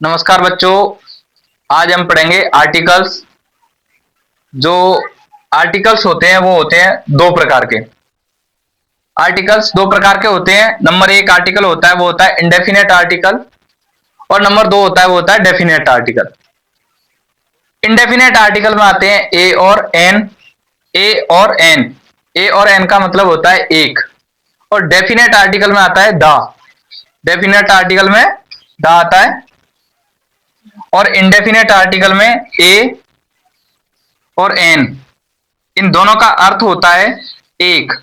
नमस्कार बच्चों। आज हम पढ़ेंगे आर्टिकल्स। जो आर्टिकल्स होते हैं वो होते हैं दो प्रकार के। आर्टिकल्स दो प्रकार के होते हैं। नंबर एक आर्टिकल होता है वो होता है इंडेफिनेट आर्टिकल, और नंबर दो होता है वो होता है डेफिनेट आर्टिकल। इंडेफिनेट आर्टिकल में आते हैं ए और एन। ए और एन, ए और एन का मतलब होता है एक। और डेफिनेट आर्टिकल में आता है द। डेफिनेट आर्टिकल में द आता है, और इंडेफिनेट आर्टिकल में ए और एन, इन दोनों का अर्थ होता है एक।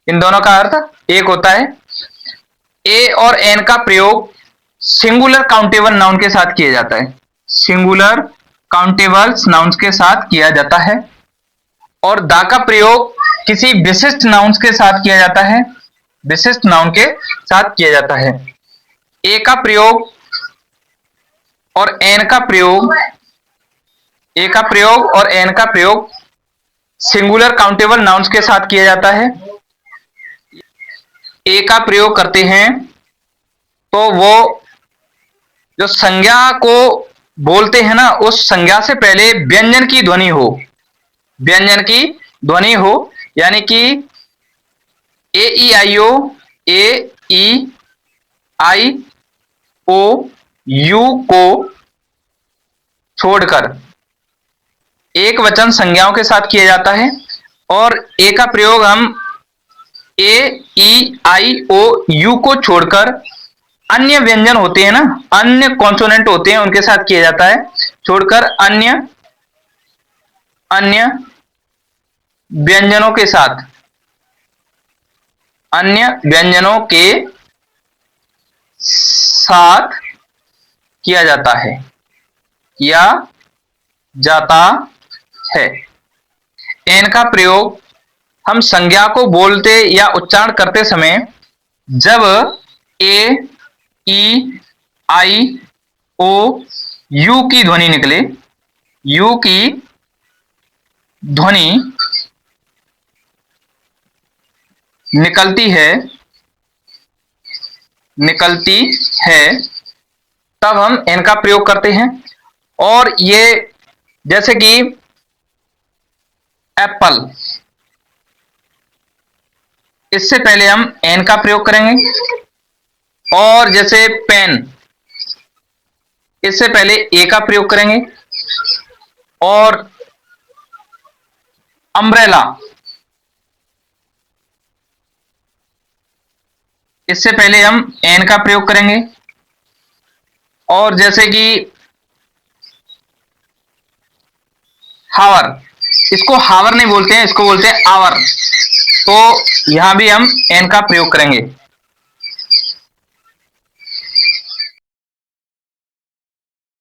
इन दोनों का अर्थ एक होता है। ए और एन का प्रयोग सिंगुलर काउंटेबल नाउन के साथ किया जाता है। सिंगुलर काउंटेबल नाउन्स के साथ किया जाता है। और दा का प्रयोग किसी विशिष्ट नाउन्स के साथ किया जाता है। विशिष्ट नाउन के साथ किया जाता है। ए का प्रयोग और एन का प्रयोग, ए का प्रयोग और एन का प्रयोग सिंगुलर काउंटेबल नाउन्स के साथ किया जाता है। ए का प्रयोग करते हैं तो वो जो संज्ञा को बोलते हैं ना, उस संज्ञा से पहले व्यंजन की ध्वनि हो। व्यंजन की ध्वनि हो, यानी कि ए ई आई ओ, ए ई आई ओ यू को छोड़कर एक वचन संज्ञाओं के साथ किया जाता है। और ए का प्रयोग हम ए ई आई ओ यू को छोड़कर अन्य व्यंजन होते हैं ना, अन्य कॉन्सोनेंट होते हैं उनके साथ किया जाता है। छोड़कर अन्य अन्य व्यंजनों के साथ, अन्य व्यंजनों के साथ किया जाता है, किया जाता है। एन का प्रयोग हम संज्ञा को बोलते या उच्चारण करते समय जब ए ई आई ओ यू की ध्वनि निकले, यू की ध्वनि निकलती है, निकलती है, तब हम एन का प्रयोग करते हैं। और ये जैसे कि एप्पल, इससे पहले हम एन का प्रयोग करेंगे। और जैसे पेन, इससे पहले ए का प्रयोग करेंगे। और अम्ब्रेला, इससे पहले हम एन का प्रयोग करेंगे। और जैसे कि हावर, इसको हावर नहीं बोलते हैं, इसको बोलते हैं आवर, तो यहां भी हम एन का प्रयोग करेंगे।